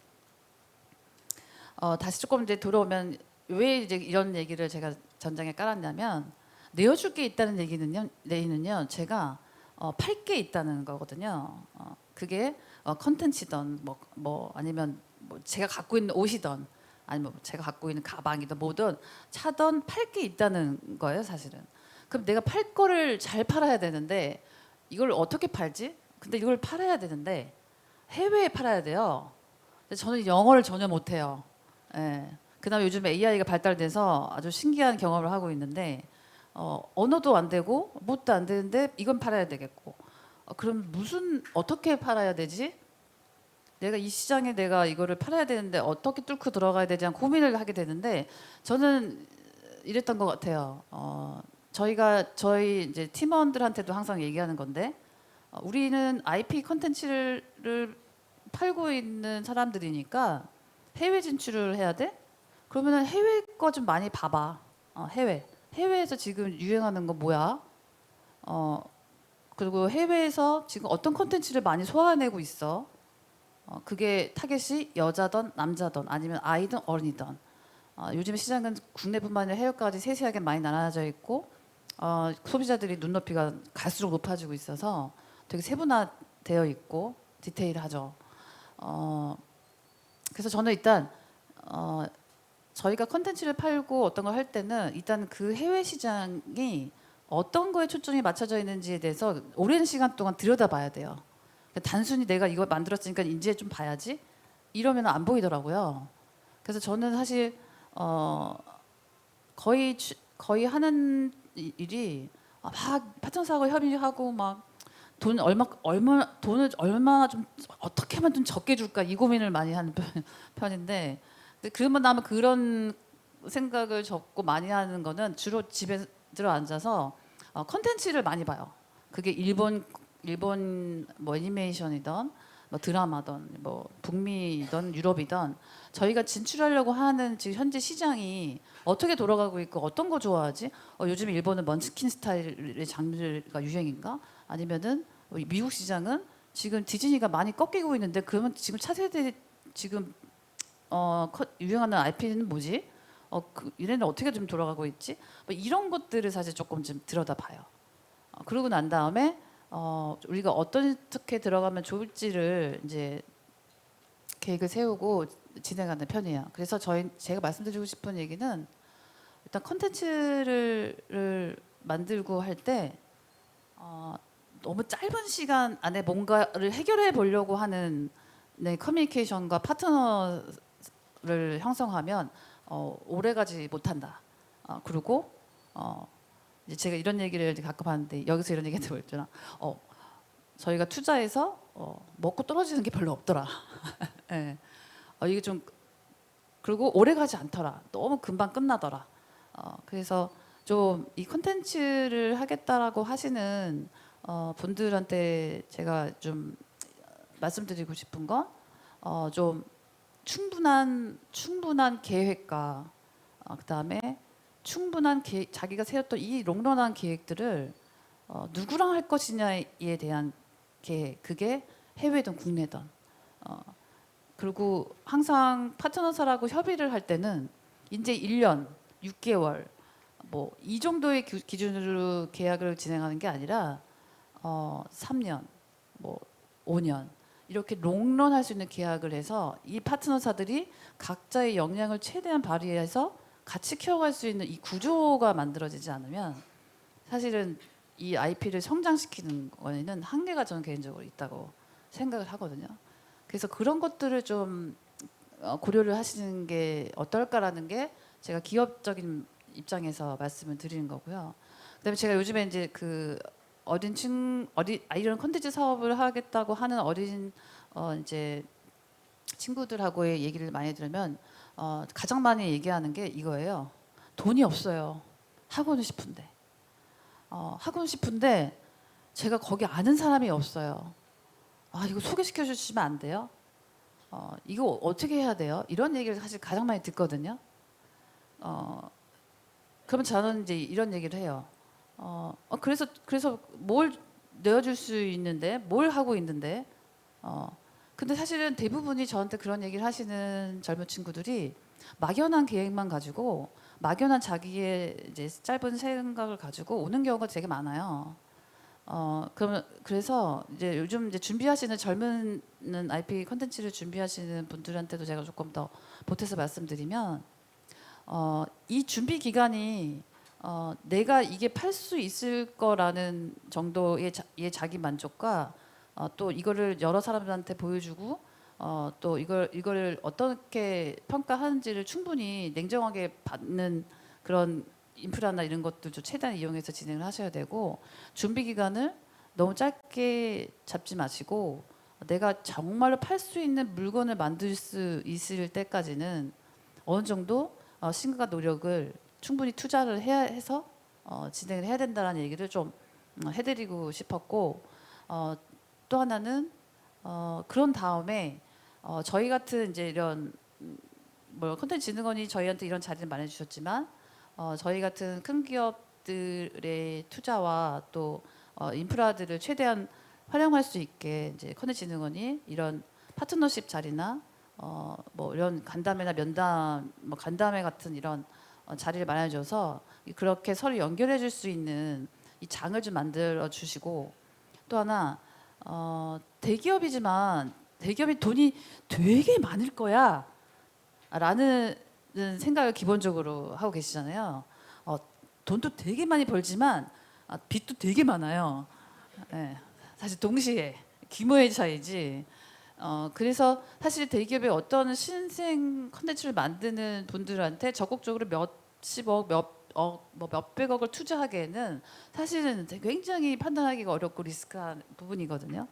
[SPEAKER 3] 다시 조금 이제 돌아오면 왜 이제 이런 얘기를 제가 전장에 깔았냐면 내어줄 게 있다는 얘기는요 제가 팔 게 있다는 거거든요. 그게 컨텐츠든 뭐 아니면 뭐 제가 갖고 있는 옷이든 아니면 뭐 제가 갖고 있는 가방이든 뭐든 차든 팔 게 있다는 거예요 사실은. 그럼 내가 팔 거를 잘 팔아야 되는데 이걸 어떻게 팔지? 근데 이걸 팔아야 되는데 해외에 팔아야 돼요. 근데 저는 영어를 전혀 못해요. 예. 그다음에 요즘 AI가 발달돼서 아주 신기한 경험을 하고 있는데 언어도 안 되고 뭣도 안 되는데 이건 팔아야 되겠고 그럼 어떻게 팔아야 되지? 내가 이 시장에 내가 이거를 팔아야 되는데 어떻게 뚫고 들어가야 되지? 하는 고민을 하게 되는데 저는 이랬던 것 같아요. 저희 이제 팀원들한테도 항상 얘기하는 건데 우리는 IP 컨텐츠를 팔고 있는 사람들이니까 해외 진출을 해야 돼? 그러면 해외 거 좀 많이 봐봐. 해외에서 지금 유행하는 거 뭐야? 그리고 해외에서 지금 어떤 컨텐츠를 많이 소화해내고 있어? 그게 타겟이 여자든 남자든 아니면 아이든 어른이든 요즘 시장은 국내뿐만 아니라 해외까지 세세하게 많이 나눠져 있고 소비자들이 눈높이가 갈수록 높아지고 있어서 되게 세분화되어 있고 디테일하죠. 그래서 저는 일단 저희가 컨텐츠를 팔고 어떤 걸 할 때는 일단 그 해외 시장이 어떤 거에 초점이 맞춰져 있는지에 대해서 오랜 시간 동안 들여다봐야 돼요. 단순히 내가 이거 만들었으니까 이제 좀 봐야지 이러면 안 보이더라고요. 그래서 저는 사실 거의 하는 일이 막 파트너사하고 협의하고 막 돈을 얼마 좀 어떻게 하면 좀 적게 줄까 이 고민을 많이 하는 편인데 그러면 나면 그런 생각을 적고 많이 하는 거는 주로 집에 들어 앉아서 컨텐츠를 많이 봐요. 그게 일본 뭐 애니메이션이든 뭐 드라마든 뭐 북미든 유럽이든 저희가 진출하려고 하는 지금 현재 시장이 어떻게 돌아가고 있고 어떤 거 좋아하지? 요즘 일본은 먼치킨 스타일의 장르가 유행인가? 아니면은 미국 시장은 지금 디즈니가 많이 꺾이고 있는데 그러면 지금 차세대 지금 유행하는 IP는 뭐지? 얘네는 어떻게 좀 돌아가고 있지? 뭐 이런 것들을 사실 조금 좀 들여다봐요. 그러고 난 다음에 우리가 어떻게 들어가면 좋을지를 이제 계획을 세우고 진행하는 편이에요. 그래서 제가 말씀드리고 싶은 얘기는 일단 컨텐츠를 만들고 할 때 너무 짧은 시간 안에 뭔가를 해결해 보려고 하는 커뮤니케이션과 파트너를 형성하면 오래가지 못한다. 그리고 이제 제가 이런 얘기를 가끔 하는데 여기서 이런 얘기 하고 있잖아. 저희가 투자해서 먹고 떨어지는 게 별로 없더라. 예. 이게 좀 그리고 오래가지 않더라. 너무 금방 끝나더라. 그래서 좀 이 컨텐츠를 하겠다라고 하시는 분들한테 제가 좀 말씀드리고 싶은 건 좀 충분한 계획과 그다음에 충분한 자기가 세웠던 이 롱런한 계획들을 누구랑 할 것이냐에 대한 계획, 그게 해외든 국내든 그리고 항상 파트너사라고 협의를 할 때는 이제 1년, 6개월 뭐 이 정도의 기준으로 계약을 진행하는 게 아니라 3년, 뭐 5년 이렇게 롱런 할 수 있는 계약을 해서 이 파트너사들이 각자의 역량을 최대한 발휘해서 같이 키워갈 수 있는 이 구조가 만들어지지 않으면 사실은 이 IP를 성장시키는 거에는 한계가 저는 개인적으로 있다고 생각을 하거든요. 그래서 그런 것들을 좀 고려를 하시는 게 어떨까라는 게 제가 기업적인 입장에서 말씀을 드리는 거고요. 그다음에 제가 요즘에 이제 그 이런 콘텐츠 사업을 하겠다고 하는 어린 이제 친구들하고의 얘기를 많이 들으면 가장 많이 얘기하는 게 이거예요. 돈이 없어요. 하고는 싶은데. 하고는 싶은데 제가 거기 아는 사람이 없어요. 이거 소개시켜 주시면 안 돼요? 이거 어떻게 해야 돼요? 이런 얘기를 사실 가장 많이 듣거든요. 그러면 저는 이제 이런 얘기를 해요. 그래서 뭘 내어줄 수 있는데 뭘 하고 있는데 근데 사실은 대부분이 저한테 그런 얘기를 하시는 젊은 친구들이 막연한 계획만 가지고 막연한 자기의 이제 짧은 생각을 가지고 오는 경우가 되게 많아요. 그래서 이제 요즘 이제 준비하시는 젊은 IP 컨텐츠를 준비하시는 분들한테도 제가 조금 더 보태서 말씀드리면 이 준비 기간이 내가 이게 팔 수 있을 거라는 정도의 자기 만족과 또 이거를 여러 사람들한테 보여주고 또 이거를 어떻게 평가하는지를 충분히 냉정하게 받는 그런 인프라나 이런 것들도 최대한 이용해서 진행을 하셔야 되고 준비 기간을 너무 짧게 잡지 마시고 내가 정말로 팔 수 있는 물건을 만들 수 있을 때까지는 어느 정도 신경과 노력을 충분히 투자를 해서 진행을 해야 된다는 얘기를 좀 해드리고 싶었고 또 하나는 그런 다음에 저희 같은 이제 이런 뭐 콘텐츠진흥원이 저희한테 이런 자리를 마련해 주셨지만 저희 같은 큰 기업들의 투자와 또 인프라들을 최대한 활용할 수 있게 이제 콘텐츠진흥원이 이런 파트너십 자리나 뭐 이런 간담회나 면담, 뭐 간담회 같은 이런 자리를 마련해줘서 그렇게 서로 연결해줄 수 있는 이 장을 좀 만들어 주시고 또 하나 대기업이지만 대기업이 돈이 되게 많을 거야 라는 생각을 기본적으로 하고 계시잖아요. 돈도 되게 많이 벌지만 빚도 되게 많아요. 네, 사실 동시에 규모의 차이지. 그래서 사실 대기업의 어떤 신생 컨텐츠를 만드는 분들한테 적극적으로 몇십억, 몇백억을 투자하기에는 사실은 굉장히 판단하기가 어렵고 리스크한 부분이거든요.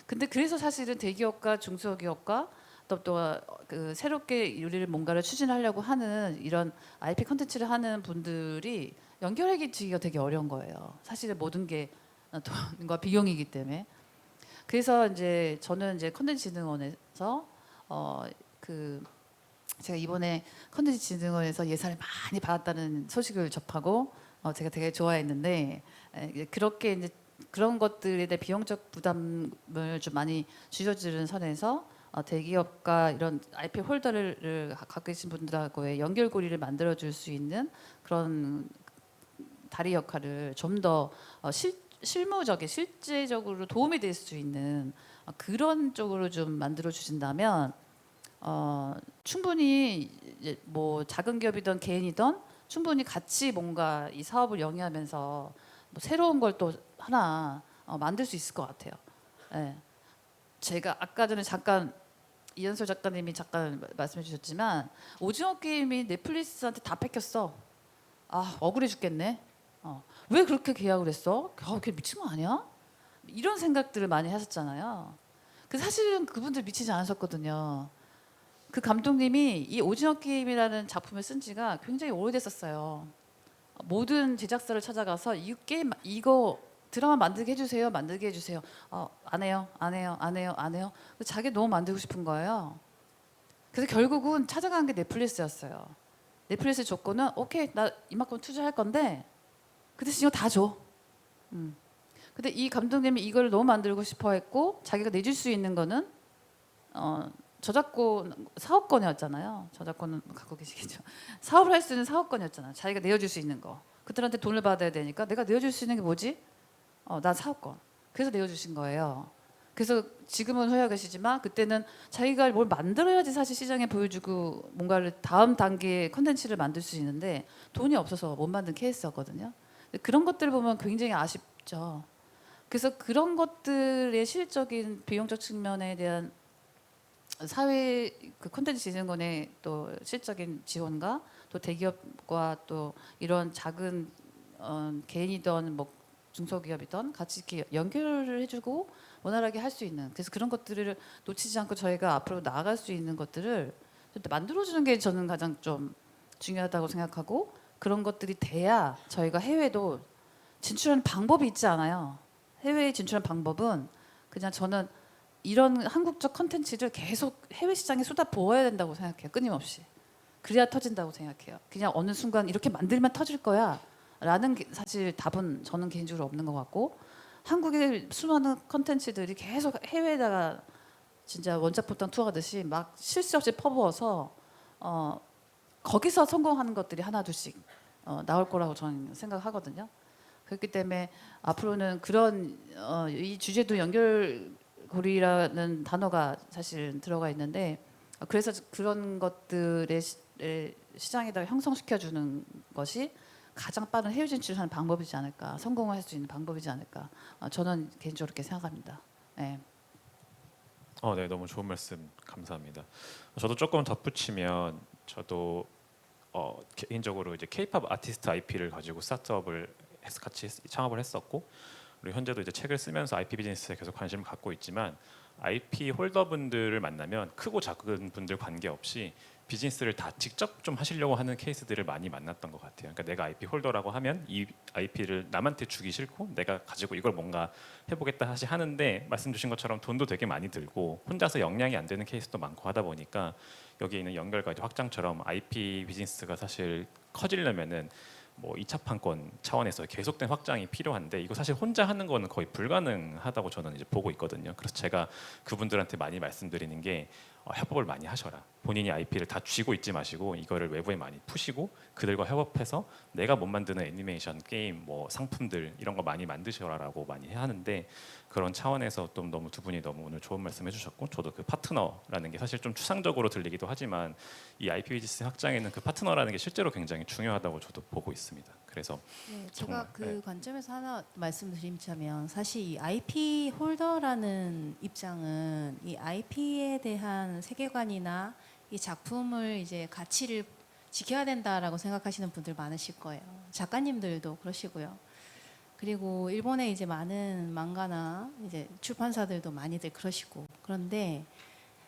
[SPEAKER 3] 근데 그래서 사실은 대기업과 중소기업과 또 그 새롭게 우리를 뭔가를 추진하려고 하는 이런 IP 컨텐츠를 하는 분들이 연결하기가 되게 어려운 거예요. 사실은 모든 게 돈과 비용이기 때문에. 그래서 이제 저는 이제 컨텐츠진흥원에서 제가 이번에 컨텐츠진흥원에서 예산을 많이 받았다는 소식을 접하고 제가 되게 좋아했는데 그렇게 이제 그런 것들에 대해 비용적 부담을 좀 많이 줄여주는 선에서 대기업과 이런 IP 홀더를 갖고 계신 분들하고의 연결고리를 만들어줄 수 있는 그런 다리 역할을 좀 더 실무적인 실제적으로 도움이 될 수 있는 그런 쪽으로 좀 만들어 주신다면 충분히 이제 뭐 작은 기업이든 개인이든 충분히 같이 뭔가 이 사업을 영위하면서 뭐 새로운 걸 또 하나 만들 수 있을 것 같아요. 예. 제가 아까 전에 잠깐 이현솔 작가님이 잠깐 말씀해 주셨지만 오징어 게임이 넷플릭스한테 다 뺏겼어. 아 억울해 죽겠네. 왜 그렇게 계약을 했어? 걔 미친 거 아니야? 이런 생각들을 많이 하셨잖아요. 그 사실은 그분들 미치지 않으셨거든요. 그 감독님이 이 오징어 게임이라는 작품을 쓴 지가 굉장히 오래됐었어요. 모든 제작사를 찾아가서 이 게임 이거 드라마 만들게 해주세요, 만들게 해주세요. 안 해요, 안 해요, 안 해요, 안 해요. 자기 너무 만들고 싶은 거예요. 그래서 결국은 찾아간 게 넷플릭스였어요. 넷플릭스 조건은 오케이, 나 이만큼 투자할 건데 그 대신 이거 다 줘. 근데 이 감독님이 이걸 너무 만들고 싶어했고 자기가 내줄 수 있는 거는 저작권 사업권이었잖아요. 저작권은 갖고 계시겠죠. 사업을 할 수 있는 사업권이었잖아요. 자기가 내어줄 수 있는 거. 그들한테 돈을 받아야 되니까 내가 내어줄 수 있는 게 뭐지? 난 사업권. 그래서 내어주신 거예요. 그래서 지금은 후회하고 계시지만 그때는 자기가 뭘 만들어야지 사실 시장에 보여주고 뭔가를 다음 단계의 컨텐츠를 만들 수 있는데 돈이 없어서 못 만든 케이스였거든요. 그런 것들을 보면 굉장히 아쉽죠. 그래서 그런 것들의 실적인 비용적 측면에 대한 사회 그 콘텐츠 진흥원의 또 실적인 지원과 또 대기업과 또 이런 작은 개인이든 뭐 중소기업이든 같이 이렇게 연결을 해주고 원활하게 할 수 있는 그래서 그런 것들을 놓치지 않고 저희가 앞으로 나아갈 수 있는 것들을 만들어주는 게 저는 가장 좀 중요하다고 생각하고 그런 것들이 돼야 저희가 해외도 진출하는 방법이 있지 않아요. 해외에 진출하는 방법은 그냥 저는 이런 한국적 컨텐츠를 계속 해외 시장에 쏟아 부어야 된다고 생각해요. 끊임없이. 그래야 터진다고 생각해요. 그냥 어느 순간 이렇게 만들면 터질 거야 라는 게 사실 답은 저는 개인적으로 없는 것 같고 한국의 수많은 컨텐츠들이 계속 해외에다가 진짜 원자폭탄 투하하듯이 막 쉴 새 없이 퍼부어서 거기서 성공하는 것들이 하나둘씩 나올 거라고 저는 생각하거든요. 그렇기 때문에 앞으로는 그런 이 주제도 연결고리라는 단어가 사실 들어가 있는데 그래서 그런 것들의 시장에다가 형성시켜주는 것이 가장 빠른 해외 진출하는 방법이지 않을까, 성공할 수 있는 방법이지 않을까. 저는 개인적으로 그렇게 생각합니다. 네.
[SPEAKER 1] 네, 너무 좋은 말씀 감사합니다. 저도 조금 덧붙이면 저도 개인적으로 이제 K-팝 아티스트 IP를 가지고 스타트업을 같이 창업을 했었고 그리고 현재도 이제 책을 쓰면서 IP 비즈니스에 계속 관심을 갖고 있지만 IP 홀더분들을 만나면 크고 작은 분들 관계없이 비즈니스를 다 직접 좀 하시려고 하는 케이스들을 많이 만났던 것 같아요. 그러니까 내가 IP 홀더라고 하면 이 IP를 남한테 주기 싫고 내가 가지고 이걸 뭔가 해보겠다 하는데 말씀 주신 것처럼 돈도 되게 많이 들고 혼자서 역량이 안 되는 케이스도 많고 하다 보니까 여기에 있는 연결과 확장처럼 IP 비즈니스가 사실 커지려면은 뭐 2차 판권 차원에서 계속된 확장이 필요한데 이거 사실 혼자 하는 거는 거의 불가능하다고 저는 이제 보고 있거든요. 그래서 제가 그분들한테 많이 말씀드리는 게 협업을 많이 하셔라. 본인이 IP를 다 쥐고 있지 마시고 이거를 외부에 많이 푸시고 그들과 협업해서 내가 못 만드는 애니메이션, 게임, 뭐 상품들 이런 거 많이 만드셔라라고 많이 하는데 그런 차원에서 또 너무 두 분이 너무 오늘 좋은 말씀 해주셨고 저도 그 파트너라는 게 사실 좀 추상적으로 들리기도 하지만 이 IP 비즈니스 확장에는 그 파트너라는 게 실제로 굉장히 중요하다고 저도 보고 있습니다. 그래서
[SPEAKER 2] 네, 제가
[SPEAKER 1] 정말,
[SPEAKER 2] 그
[SPEAKER 1] 네.
[SPEAKER 2] 관점에서 하나 말씀드리자면 사실 이 IP 홀더라는 입장은 이 IP에 대한 세계관이나 이 작품을 이제 가치를 지켜야 된다라고 생각하시는 분들 많으실 거예요. 작가님들도 그러시고요. 그리고 일본에 이제 많은 망가나 이제 출판사들도 많이들 그러시고 그런데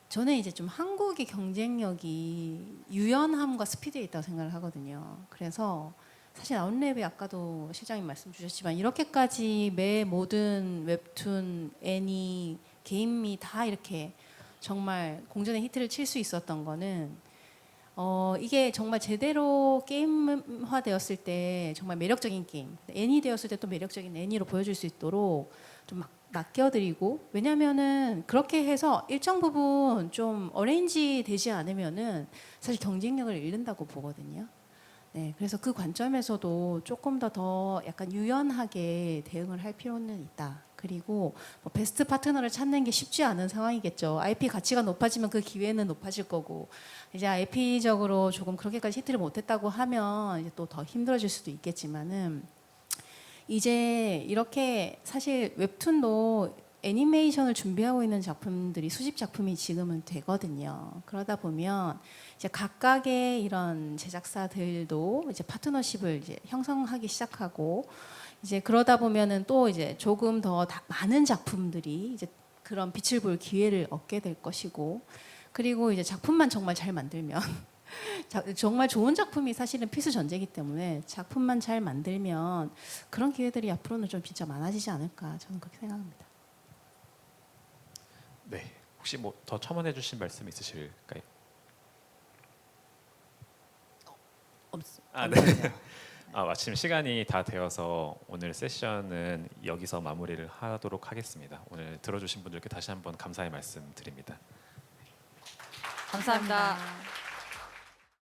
[SPEAKER 2] 저는 이제 좀 한국의 경쟁력이 유연함과 스피드에 있다고 생각을 하거든요. 그래서 사실 아웃랩이 아까도 실장님 말씀 주셨지만 이렇게까지 매 모든 웹툰, 애니, 게임이 다 이렇게 정말 공전의 히트를 칠 수 있었던 거는 이게 정말 제대로 게임화되었을 때 정말 매력적인 게임, 애니 되었을 때 또 매력적인 애니로 보여줄 수 있도록 좀 막 맡겨드리고, 왜냐면은 그렇게 해서 일정 부분 좀 어레인지 되지 않으면은 사실 경쟁력을 잃는다고 보거든요. 네, 그래서 그 관점에서도 조금 더 약간 유연하게 대응을 할 필요는 있다. 그리고 뭐 베스트 파트너를 찾는 게 쉽지 않은 상황이겠죠. IP 가치가 높아지면 그 기회는 높아질 거고, 이제 IP적으로 조금 그렇게까지 히트를 못했다고 하면 이제 또 더 힘들어질 수도 있겠지만은, 이제 이렇게 사실 웹툰도 애니메이션을 준비하고 있는 작품들이 수집 작품이 지금은 되거든요. 그러다 보면 이제 각각의 이런 제작사들도 이제 파트너십을 이제 형성하기 시작하고, 이제 그러다 보면은 또 이제 조금 더 많은 작품들이 이제 그런 빛을 볼 기회를 얻게 될 것이고, 그리고 이제 작품만 정말 잘 만들면 정말 좋은 작품이 사실은 필수 전제이기 때문에 작품만 잘 만들면 그런 기회들이 앞으로는 좀 진짜 많아지지 않을까, 저는 그렇게 생각합니다.
[SPEAKER 4] 네, 혹시 뭐 더 첨언해 주실 말씀 있으실까요? 아, 네. 마침 시간이 다 되어서 오늘 세션은 여기서 마무리를 하도록 하겠습니다. 오늘 들어주신 분들께 다시 한번 감사의 말씀 드립니다.
[SPEAKER 3] 감사합니다.
[SPEAKER 2] 감사합니다.